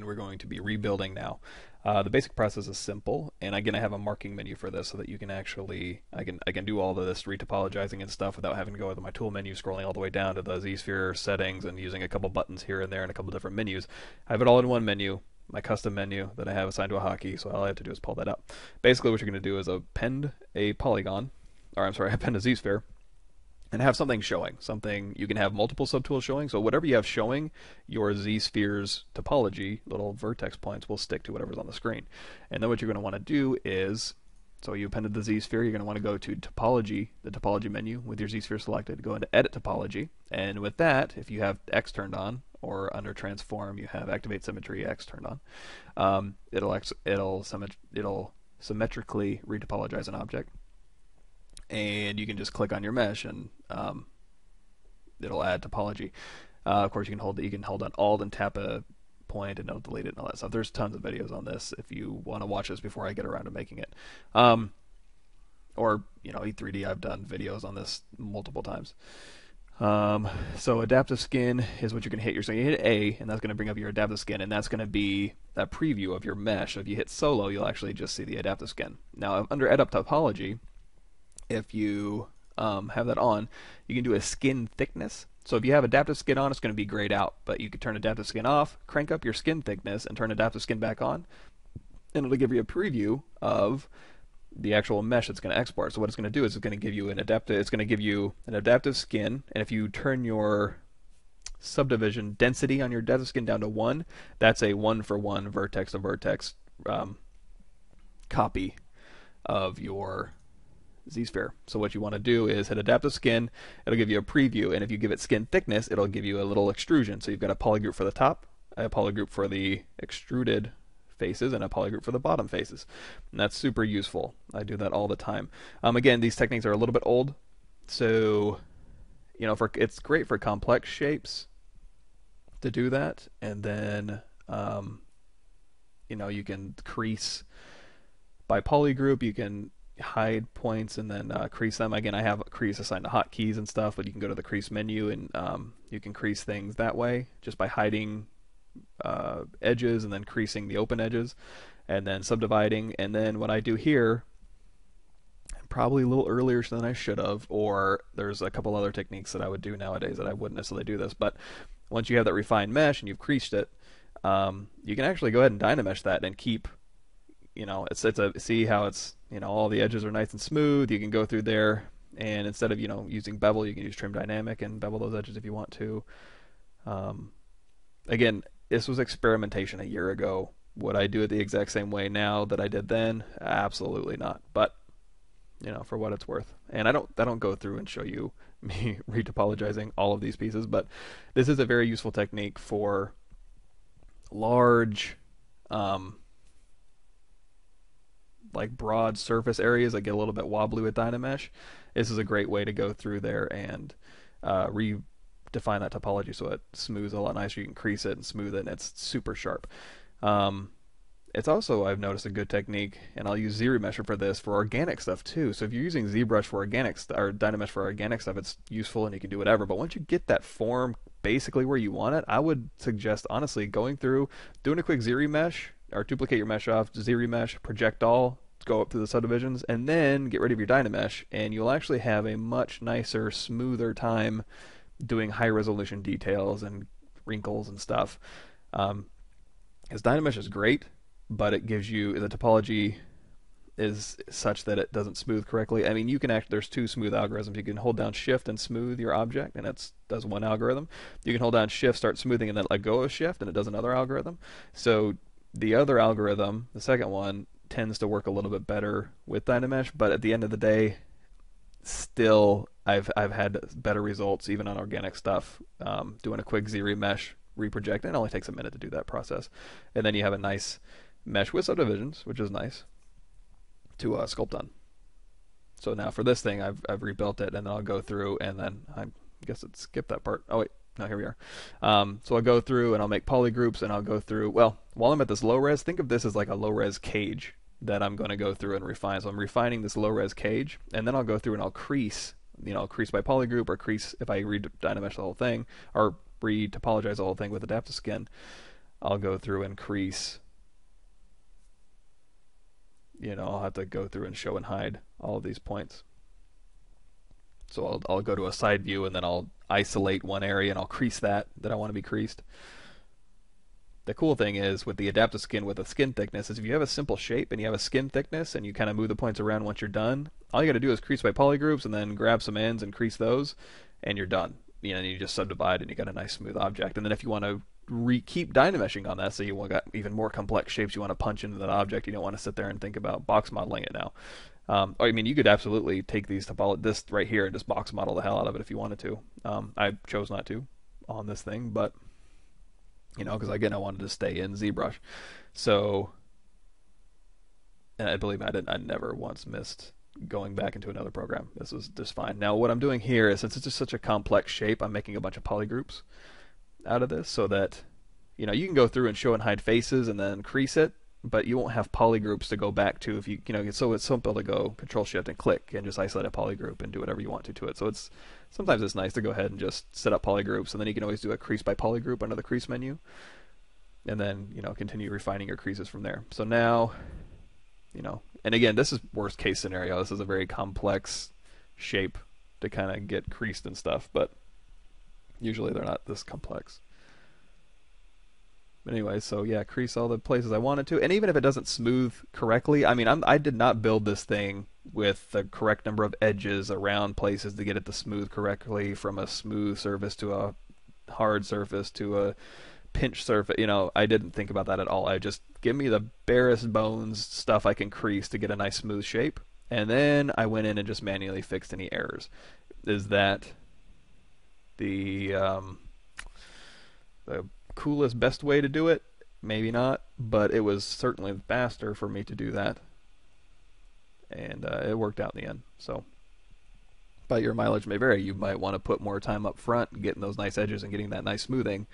we're going to be rebuilding now. The basic process is simple, and again, I have a marking menu for this so that you can actually, I can do all of this retopologizing and stuff without having to go to my tool menu, scrolling all the way down to the Z-Sphere settings and using a couple buttons here and there and a couple different menus. I have it all in one menu, my custom menu that I have assigned to a hotkey, so all I have to do is pull that up. Basically, what you're going to do is append a polygon, or I'm sorry, append a Z-Sphere, and have something showing. Something you can have multiple subtools showing. So whatever you have showing, your Z-sphere's topology, little vertex points, will stick to whatever's on the screen. And then what you're going to want to do is, so you appended the Z-sphere, you're going to want to go to Topology, the Topology menu with your Z-sphere selected, go into Edit Topology, and with that, if you have X turned on, or under Transform you have Activate Symmetry X turned on, it'll symmetrically retopologize an object. And you can just click on your mesh and it'll add topology. Of course, you can hold on Alt and tap a point and it'll delete it and all that stuff. There's tons of videos on this if you want to watch this before I get around to making it. Or E3D, I've done videos on this multiple times. So adaptive skin is what you're going to hit. So you hit A, and that's going to bring up your adaptive skin, and that's going to be that preview of your mesh. So if you hit solo, you'll actually just see the adaptive skin. Now under Edit Topology, if you have that on, you can do a skin thickness. So if you have adaptive skin on, it's going to be grayed out, but you can turn adaptive skin off, crank up your skin thickness, and turn adaptive skin back on, and it'll give you a preview of the actual mesh that's going to export. So what it's going to do is it's going to give you an adaptive skin, and if you turn your subdivision density on your adaptive skin down to 1, that's a 1-for-1 vertex to vertex copy of your Z-sphere. So what you want to do is hit adaptive skin, it'll give you a preview, and if you give it skin thickness, it'll give you a little extrusion. So you've got a polygroup for the top, a polygroup for the extruded faces, and a polygroup for the bottom faces. And that's super useful. I do that all the time. Again, these techniques are a little bit old, so it's great for complex shapes to do that, and then you can crease by polygroup, you can hide points and then crease them. Again, I have crease assigned to hotkeys and stuff, but you can go to the crease menu and you can crease things that way just by hiding edges and then creasing the open edges and then subdividing. And then what I do here, probably a little earlier than I should have, or there's a couple other techniques that I would do nowadays that I wouldn't necessarily do this, but once you have that refined mesh and you've creased it, you can actually go ahead and dynamesh that and keep, see how it's, all the edges are nice and smooth. You can go through there, and instead of using bevel, you can use trim dynamic and bevel those edges if you want to. Again, this was experimentation a year ago. Would I do it the exact same way now that I did then? Absolutely not. But for what it's worth. And I don't go through and show you me retopologizing all of these pieces, but this is a very useful technique for large like broad surface areas that get a little bit wobbly with Dynamesh. This is a great way to go through there and redefine that topology so it smooths a lot nicer. You can crease it and smooth it, and it's super sharp. It's also, I've noticed, a good technique, and I'll use ZRemesher for this, for organic stuff too. So if you're using ZBrush for organic or Dynamesh for organic stuff, it's useful and you can do whatever. But once you get that form basically where you want it, I would suggest, honestly, going through, doing a quick ZRemesh, or duplicate your mesh off, ZRemesh, project all, go up through the subdivisions, and then get rid of your Dynamesh, and you'll actually have a much nicer, smoother time doing high resolution details and wrinkles and stuff. Because Dynamesh is great, but it gives you, the topology is such that it doesn't smooth correctly. I mean, you can there's two smooth algorithms. You can hold down Shift and smooth your object, and it does one algorithm. You can hold down Shift, start smoothing, and then let go of Shift, and it does another algorithm. So the other algorithm, the second one, tends to work a little bit better with Dynamesh, but at the end of the day, still, I've had better results even on organic stuff doing a quick ZRemesh reproject. It only takes a minute to do that process, and then you have a nice mesh with subdivisions, which is nice to sculpt on. So now for this thing, I've rebuilt it, and then I'll go through, and then I guess it skipped that part. Oh wait, no, here we are. So I'll go through and I'll make polygroups, and I'll go through, well, while I'm at this low res, think of this as like a low res cage that I'm going to go through and refine. So I'm refining this low res cage, and then I'll go through and I'll crease, crease by polygroup, or crease if I re-dynamesh the whole thing, or re-topologize the whole thing with adaptive skin. I'll go through and crease. I'll have to go through and show and hide all of these points. So I'll go to a side view and then I'll isolate one area and I'll crease that I want to be creased. The cool thing is with the adaptive skin with a skin thickness is if you have a simple shape and you have a skin thickness and you kind of move the points around once you're done, all you got to do is crease by polygroups and then grab some ends and crease those, and you're done. You just subdivide and you got a nice smooth object. And then if you want to keep dynameshing on that, so you got even more complex shapes you want to punch into that object, you don't want to sit there and think about box modeling it now. You could absolutely take this right here and just box model the hell out of it if you wanted to. I chose not to on this thing, but because again, I wanted to stay in ZBrush. So, and I believe I never once missed going back into another program. This was just fine. Now, what I'm doing here is, since it's just such a complex shape, I'm making a bunch of polygroups out of this so that, you can go through and show and hide faces and then crease it, but you won't have polygroups to go back to if so it's simple to go Control Shift and click and just isolate a polygroup and do whatever you want to it. So sometimes it's nice to go ahead and just set up polygroups, and then you can always do a crease by polygroup under the crease menu, and then continue refining your creases from there. So now, and again, this is worst case scenario. This is a very complex shape to kind of get creased and stuff, but usually they're not this complex. But anyway, so yeah, crease all the places I wanted to, and even if it doesn't smooth correctly, I did not build this thing with the correct number of edges around places to get it to smooth correctly, from a smooth surface to a hard surface to a pinch surface. I didn't think about that at all. I just give me the barest bones stuff I can crease to get a nice smooth shape, and then I went in and just manually fixed any errors. Is that the coolest, best way to do it? Maybe not, but it was certainly faster for me to do that, and it worked out in the end. So, but your mileage may vary. You might want to put more time up front getting those nice edges and getting that nice smoothing,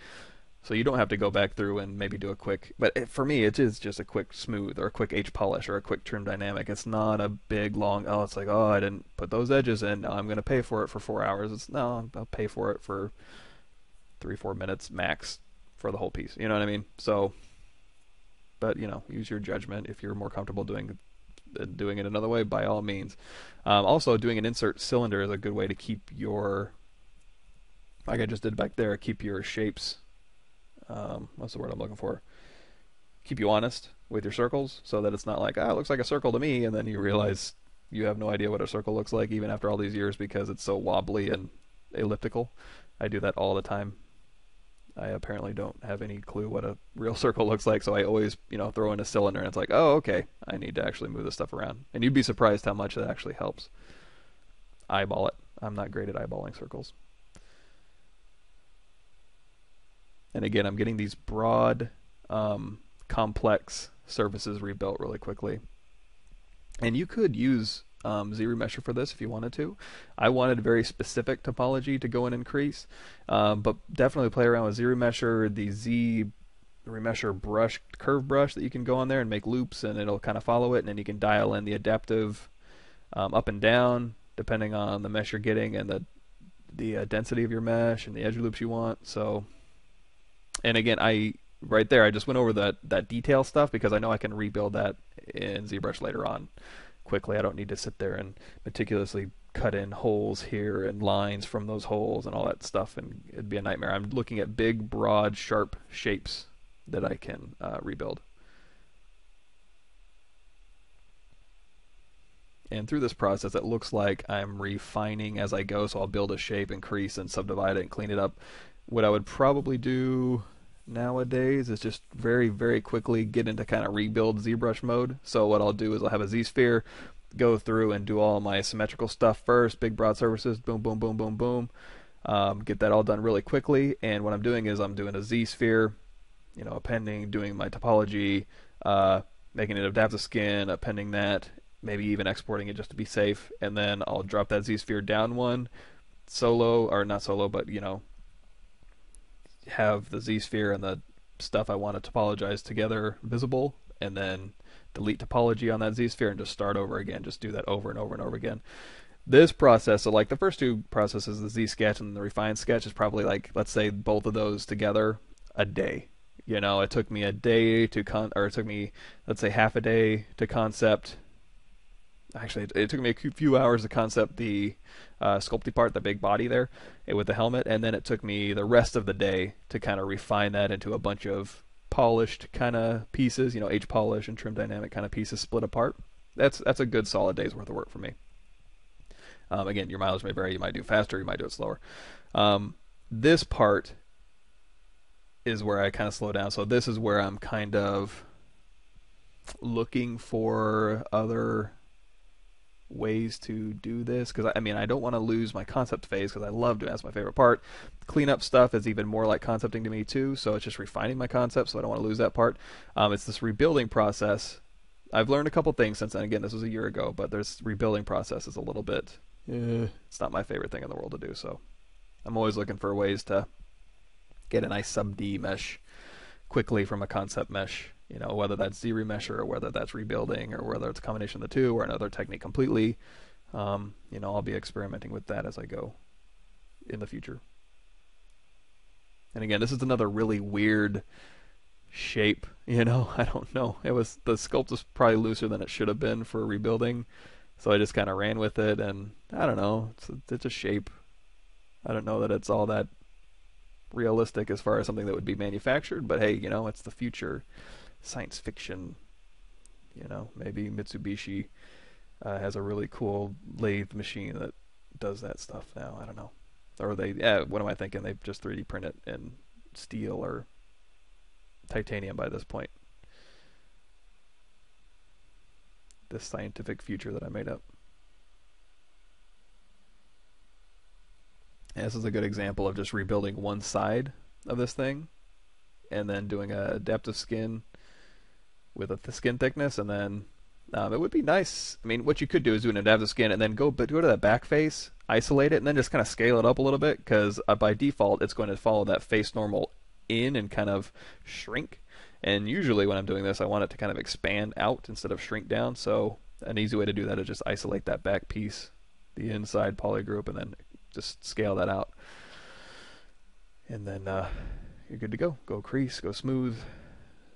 so you don't have to go back through and maybe do a quick, but for me it is just a quick smooth or a quick H polish or a quick trim dynamic. It's not a big long, it's like, I didn't put those edges in, now I'm going to pay for it for 4 hours. No, I'll pay for it for 3-4 minutes max for the whole piece. You know what I mean? So, but use your judgment. If you're more comfortable doing it another way, by all means. Also, doing an insert cylinder is a good way to keep your, like I just did back there, keep your shapes, what's the word I'm looking for? Keep you honest with your circles, so that it's not like, it looks like a circle to me, and then you realize you have no idea what a circle looks like even after all these years because it's so wobbly and elliptical. I do that all the time. I apparently don't have any clue what a real circle looks like, so I always, throw in a cylinder, and it's like, oh, okay, I need to actually move this stuff around. And you'd be surprised how much that actually helps. Eyeball it. I'm not great at eyeballing circles. And again, I'm getting these broad, complex surfaces rebuilt really quickly. And you could use ZRemesher for this if you wanted to. I wanted very specific topology to go in and crease, but definitely play around with ZRemesher, the ZRemesher brush, curve brush that you can go on there and make loops, and it'll kind of follow it, and then you can dial in the adaptive up and down depending on the mesh you're getting and the density of your mesh and the edge loops you want. So, and again, right there I just went over that detail stuff because I know I can rebuild that in ZBrush later on quickly. I don't need to sit there and meticulously cut in holes here and lines from those holes and all that stuff, and it'd be a nightmare. I'm looking at big, broad, sharp shapes that I can rebuild. And through this process, it looks like I'm refining as I go, so I'll build a shape and crease and subdivide it and clean it up. What I would probably do nowadays is just very, very quickly get into kind of rebuild ZBrush mode. So what I'll do is I'll have a Z-sphere, go through and do all my symmetrical stuff first, big broad surfaces, boom, boom, boom, boom, boom. Get that all done really quickly, and what I'm doing is I'm doing a Z-sphere, appending, doing my topology, making it adaptive skin, appending that, maybe even exporting it just to be safe, and then I'll drop that Z-sphere down one, solo, or not solo, but have the Z-sphere and the stuff I want to topologize together visible, and then delete topology on that Z-sphere and just start over again. Just do that over and over and over again. This process, so like the first two processes, the Z sketch and the refined sketch, is probably like, let's say both of those together a day. You know, it took me a day to or it took me, let's say, half a day to concept. Actually, it took me a few hours to concept the sculpty part, the big body there, with the helmet, and then it took me the rest of the day to kind of refine that into a bunch of polished kind of pieces, you know, H polish and trim dynamic kind of pieces split apart. That's a good solid day's worth of work for me. Again, your mileage may vary. You might do faster, you might do it slower. This part is where I kind of slow down. So this is where I'm kind of looking for other ways to do this, because I mean, I don't want to lose my concept phase, because I love doing, that's my favorite part. Cleanup stuff is even more like concepting to me too, so it's just refining my concept, so I don't want to lose that part. It's this rebuilding process. I've learned a couple things since then. Again, this was a year ago, but this rebuilding process is a little bit it's not my favorite thing in the world to do, so I'm always looking for ways to get a nice sub D mesh quickly from a concept mesh. You know, whether that's Z-remesher or whether that's rebuilding or whether it's a combination of the two or another technique completely. You know, I'll be experimenting with that as I go in the future. And again, this is another really weird shape. You know, I don't know. The sculpt was probably looser than it should have been for rebuilding, so I just kind of ran with it. And I don't know. It's a shape. I don't know that it's all that realistic as far as something that would be manufactured, but hey, you know, it's the future. Science fiction, you know, maybe Mitsubishi has a really cool lathe machine that does that stuff now. I don't know. Or what am I thinking? They just 3D print it in steel or titanium by this point. This scientific future that I made up. And this is a good example of just rebuilding one side of this thing and then doing a depth of skin with a skin thickness, and then it would be nice. I mean, what you could do is do an adaptive skin and then go to that back face, isolate it, and then just kind of scale it up a little bit, because by default it's going to follow that face normal in and kind of shrink. And usually when I'm doing this, I want it to kind of expand out instead of shrink down. So an easy way to do that is just isolate that back piece, the inside polygroup, and then just scale that out. And then you're good to go. Go crease, go smooth,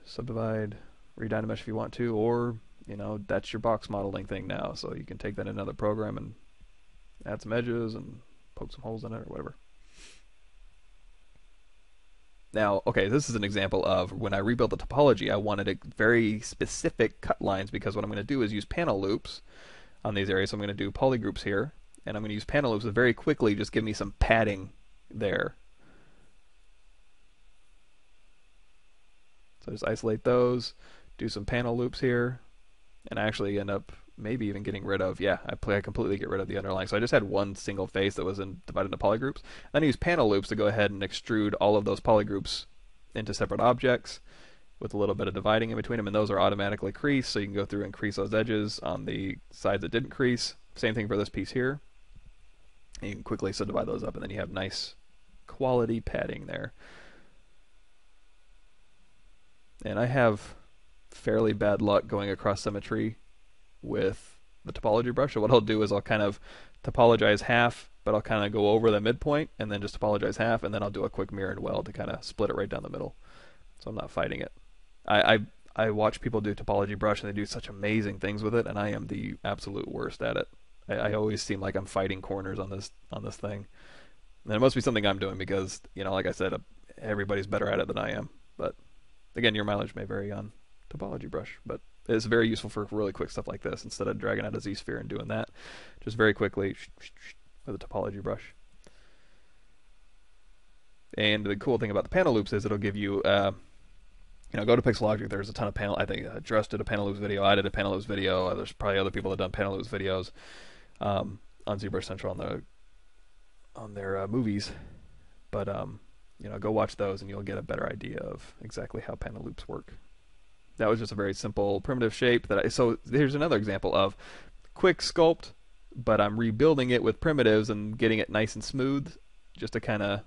subdivide, redynamesh if you want to, or you know, that's your box modeling thing now, so you can take that in another program and add some edges and poke some holes in it or whatever. Now, okay, this is an example of when I rebuilt the topology, I wanted a very specific cut lines, because what I'm going to do is use panel loops on these areas. So I'm going to do polygroups here, and I'm going to use panel loops to very quickly just give me some padding there. So just isolate those, do some panel loops here, and I actually end up maybe even getting rid of, I completely get rid of the underlying. So I just had one single face that was divided into polygroups. Then I use panel loops to go ahead and extrude all of those polygroups into separate objects with a little bit of dividing in between them, and those are automatically creased, so you can go through and crease those edges on the sides that didn't crease. Same thing for this piece here. And you can quickly subdivide those up, and then you have nice quality padding there. And I have fairly bad luck going across symmetry with the topology brush. So what I'll do is I'll kind of topologize half, but I'll kind of go over the midpoint and then just topologize half, and then I'll do a quick mirror and weld to kind of split it right down the middle. So I'm not fighting it. I watch people do topology brush and they do such amazing things with it, and I am the absolute worst at it. I always seem like I'm fighting corners on this thing. And it must be something I'm doing, because, you know, like I said, everybody's better at it than I am. But again, your mileage may vary on topology brush, but it's very useful for really quick stuff like this. Instead of dragging out a Z-sphere and doing that, just very quickly with a topology brush. And the cool thing about the panel loops is it'll give you, you know, go to Pixelogic. There's a ton of panel. I think Dress did a panel loops video. I did a panel loops video. There's probably other people that have done panel loops videos on ZBrush Central on their movies. But you know, go watch those and you'll get a better idea of exactly how panel loops work. That was just a very simple primitive shape so here's another example of quick sculpt, but I'm rebuilding it with primitives and getting it nice and smooth, just to kind of,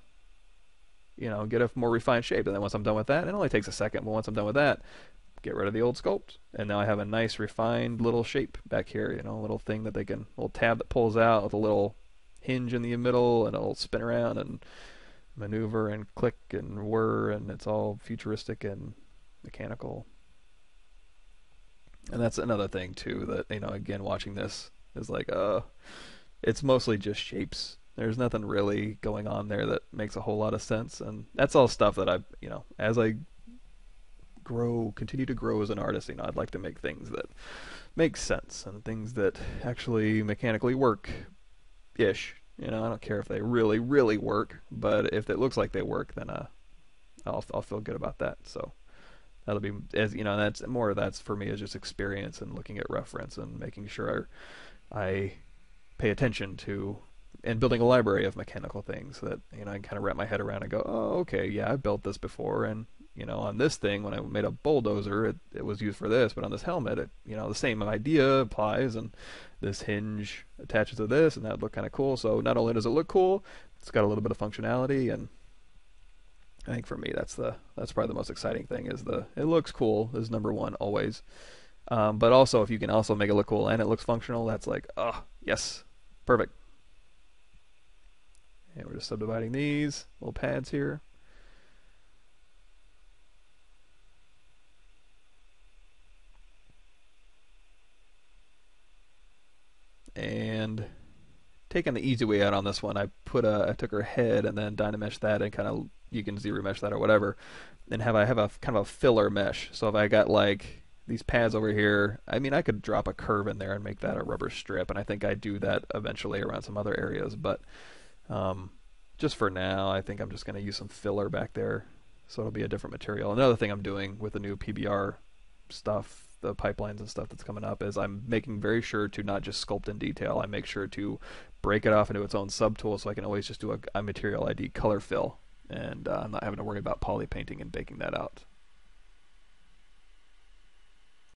you know, get a more refined shape. And then once I'm done with that, it only takes a second, but once I'm done with that, get rid of the old sculpt, and now I have a nice refined little shape back here, you know, a little thing that little tab that pulls out with a little hinge in the middle, and it'll spin around, and maneuver and click and whir, and it's all futuristic and mechanical. And that's another thing too that, again, watching this is like, it's mostly just shapes. There's nothing really going on there that makes a whole lot of sense, and that's all stuff that as I continue to grow as an artist, I'd like to make things that make sense and things that actually mechanically work ish. I don't care if they really, really work, but if it looks like they work, then I'll feel good about that. So that'll be, as that's more of that's for me is just experience and looking at reference and making sure I pay attention to and building a library of mechanical things that I can kind of wrap my head around and go, oh, okay, yeah, I've built this before, and on this thing when I made a bulldozer, it was used for this, but on this helmet, the same idea applies, and this hinge attaches to this, and that would look kind of cool. So not only does it look cool, it's got a little bit of functionality, and I think for me that's probably the most exciting thing is it looks cool is number one always, but also if you can also make it look cool and it looks functional, that's like, oh yes, perfect. And we're just subdividing these little pads here. And taking the easy way out on this one, I took her head and then Dynamesh that and kind of, you can ZBrush that or whatever, and I have a kind of a filler mesh. So if I got like these pads over here, I could drop a curve in there and make that a rubber strip, and I think I do that eventually around some other areas, but just for now, I think I'm just going to use some filler back there, so it'll be a different material. Another thing I'm doing with the new PBR stuff, the pipelines and stuff that's coming up, is I'm making very sure to not just sculpt in detail. I make sure to break it off into its own subtool, so I can always just do a material ID color fill, and I'm not having to worry about poly painting and baking that out.